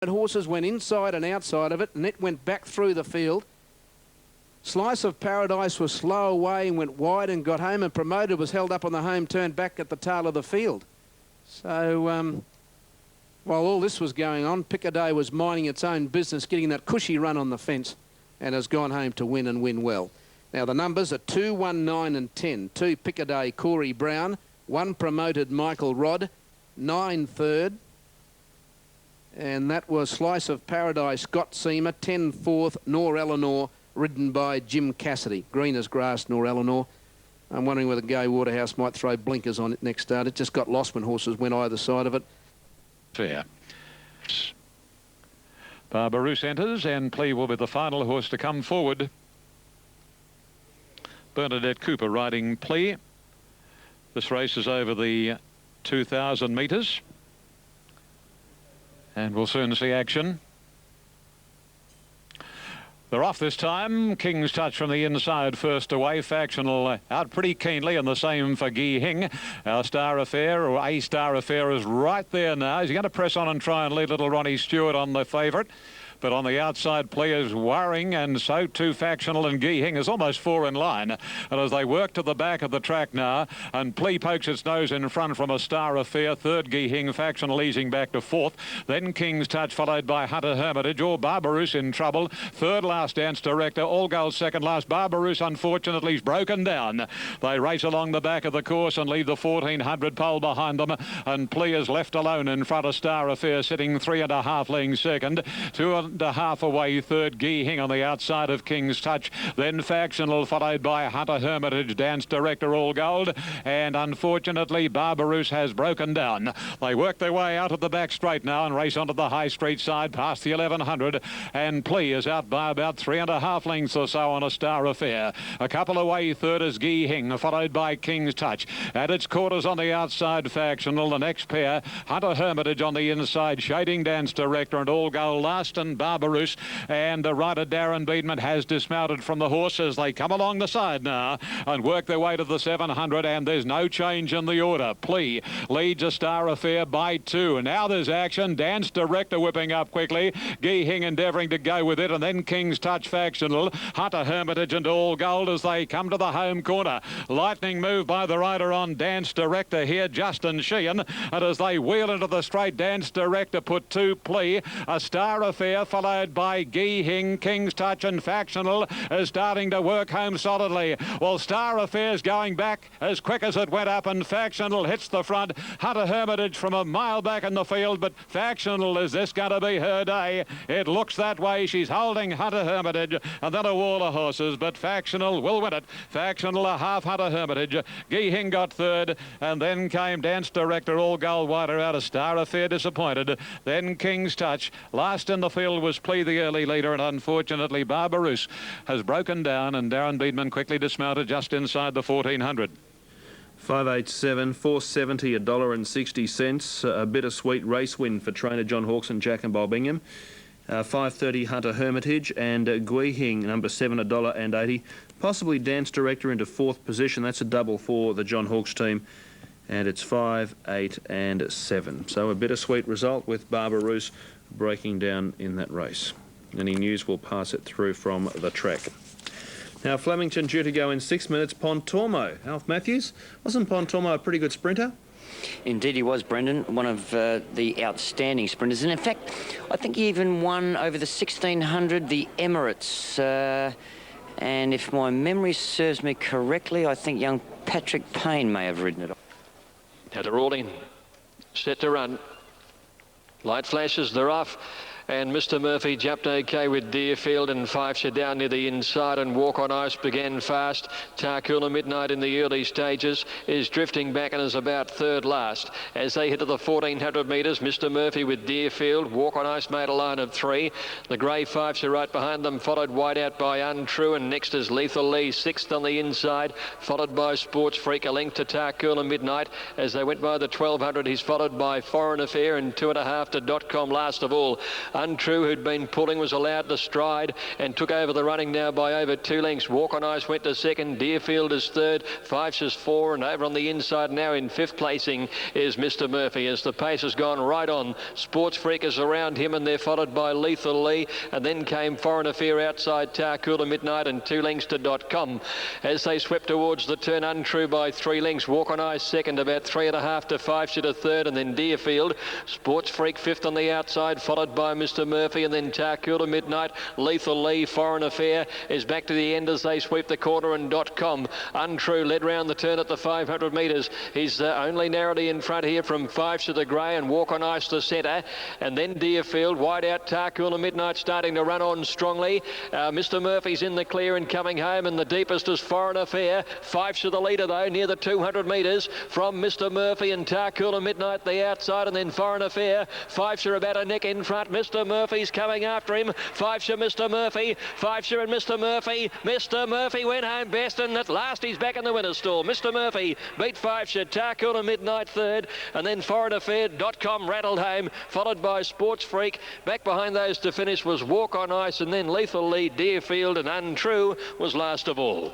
Horses went inside and outside of it, and it went back through the field. Slice of Paradise was slow away and went wide and got home, and Promoted was held up on the home turn back at the tail of the field. So while all this was going on, Piccadilly was minding its own business, getting that cushy run on the fence, and has gone home to win and win well. Now the numbers are 2, 1, 9 and 10. 2 Piccadilly Corey Brown, 1 Promoted Michael Rodd, 9 third. And that was Slice of Paradise Scott Seamer, 10 fourth Nor Eleanor, ridden by Jim Cassidy. Green as grass, Nor Eleanor. I'm wondering whether Gay Waterhouse might throw blinkers on it next start. It just got lost when horses went either side of it. Fair. Barbarossa enters, and Plea will be the final horse to come forward. Bernadette Cooper riding Plea. This race is over the 2,000 metres. And we'll soon see action. They're off this time. King's Touch from the inside first away. Factional out pretty keenly, and the same for Gee Hing. Our Star Affair, or A Star Affair, is right there now. He's going to press on and try and lead little Ronnie Stewart on the favourite. But on the outside, players worrying, and so too Factional, and Gee Hing is almost 4 in line. And as they work to the back of the track now, and Plea pokes its nose in front from A Star Affair, third Gee Hing, Factional easing back to fourth. Then King's Touch, followed by Hunter Hermitage, or Barbarossa in trouble. Third last Dance Director, All Gold second last. Barbarossa unfortunately is broken down. They race along the back of the course and leave the 1400 pole behind them, and Plea is left alone in front of Star Affair, sitting 3.5 lengths second. 2.5 away third, Gee Hing on the outside of King's Touch. Then Factional, followed by Hunter Hermitage, Dance Director, All Gold, and unfortunately Barbarossa has broken down. They work their way out of the back straight now and race onto the High Street side past the 1100, and Plea is out by about 3.5 lengths or so on A Star Affair. A couple away third is Gee Hing, followed by King's Touch. At its quarters on the outside, Factional. The next pair, Hunter Hermitage on the inside, shading Dance Director, and All Gold last, and Barbarossa. And the rider Darren Beedman has dismounted from the horse as they come along the side now and work their way to the 700, and there's no change in the order. Plea leads A Star Affair by 2, and now there's action. Dance Director whipping up quickly, Gee Hing endeavouring to go with it, and then King's Touch, Factional, Hunter Hermitage and All Gold as they come to the home corner. Lightning move by the rider on Dance Director here, Justin Sheehan, and as they wheel into the straight, Dance Director put 2 Plea. A Star Affair followed by Gee Hing. King's Touch and Factional is starting to work home solidly. Well, Star Affair's going back as quick as it went up, and Factional hits the front. Hunter Hermitage from a mile back in the field, but Factional, is this going to be her day? It looks that way. She's holding Hunter Hermitage, and then a wall of horses, but Factional will win it. Factional a half Hunter Hermitage. Gee Hing got third, and then came Dance Director, All Gold wider out. A Star Affair disappointed. Then King's Touch. Last in the field was Plea, the early leader, and unfortunately Barbarossa has broken down, and Darren Beedman quickly dismounted just inside the 1400. 587, 470, $1.60. A bittersweet race win for trainer John Hawkes and Jack and Bob Bingham. 530 Hunter Hermitage, and Gee Hing, number 7, $1.80. Possibly Dance Director into 4th position. That's a double for the John Hawkes team. And it's 5, 8 and 7. So a bittersweet result with Barbarossa breaking down in that race. Any news, will pass it through from the track. Now Flemington due to go in 6 minutes. Pontormo, Alf Matthews. Wasn't Pontormo a pretty good sprinter? Indeed he was, Brendan, one of the outstanding sprinters, and in fact I think he even won over the 1600 the Emirates, and if my memory serves me correctly, I think young Patrick Payne may have ridden it. Now they're all in, set to run. Light flashes, they're off. And Mr. Murphy jumped okay with Deerfield, and Fifeshire down near the inside, and Walk on Ice began fast. Tarcoola Midnight in the early stages is drifting back and is about third last. As they hit to the 1400 metres, Mr. Murphy with Deerfield. Walk on Ice made a line of 3. The grey Fifeshire right behind them, followed wide out by Untrue, and next is Lethal Lee, 6th on the inside, followed by Sports Freak, a length to Tarcoola Midnight. As they went by the 1200, he's followed by Foreign Affair, and 2.5 to .com last of all. Untrue, who'd been pulling, was allowed to stride and took over the running now by over 2 lengths. Walk on Ice went to second. Deerfield is third. Fifesh's 4, and over on the inside now in 5th placing is Mr. Murphy as the pace has gone right on. Sports Freak is around him, and they're followed by Lethal Lee, and then came Foreign Affair outside Tarcoola Midnight and 2 lengths to .com. As they swept towards the turn, Untrue by 3 lengths. Walk on Ice second, about 3.5 to Fifeshire to third, and then Deerfield. Sports Freak 5th on the outside, followed by Mr. Murphy, and then Tarcoola Midnight. Lethal Lee, Foreign Affair is back to the end as they sweep the corner, and .com. Untrue led round the turn at the 500 metres. He's only narrowly in front here from Fifeshire to Grey, and Walk on Ice to centre, and then Deerfield. Wide out Tarcoola Midnight starting to run on strongly. Mr. Murphy's in the clear and coming home, and the deepest is Foreign Affair. Fifeshire the leader though, near the 200 metres from Mr. Murphy, and Tarcoola Midnight the outside, and then Foreign Affair. Fifeshire about a neck in front. Mr. Murphy's coming after him. Fifeshire, Mr. Murphy. Fifeshire and Mr. Murphy. Mr. Murphy went home best, and at last he's back in the winner's stall. Mr. Murphy beat Fifeshire. Tarcoola Midnight third, and then Foreign Affair. .com rattled home, followed by Sports Freak. Back behind those to finish was Walk on Ice, and then Lethal Lee, Deerfield, and Untrue was last of all.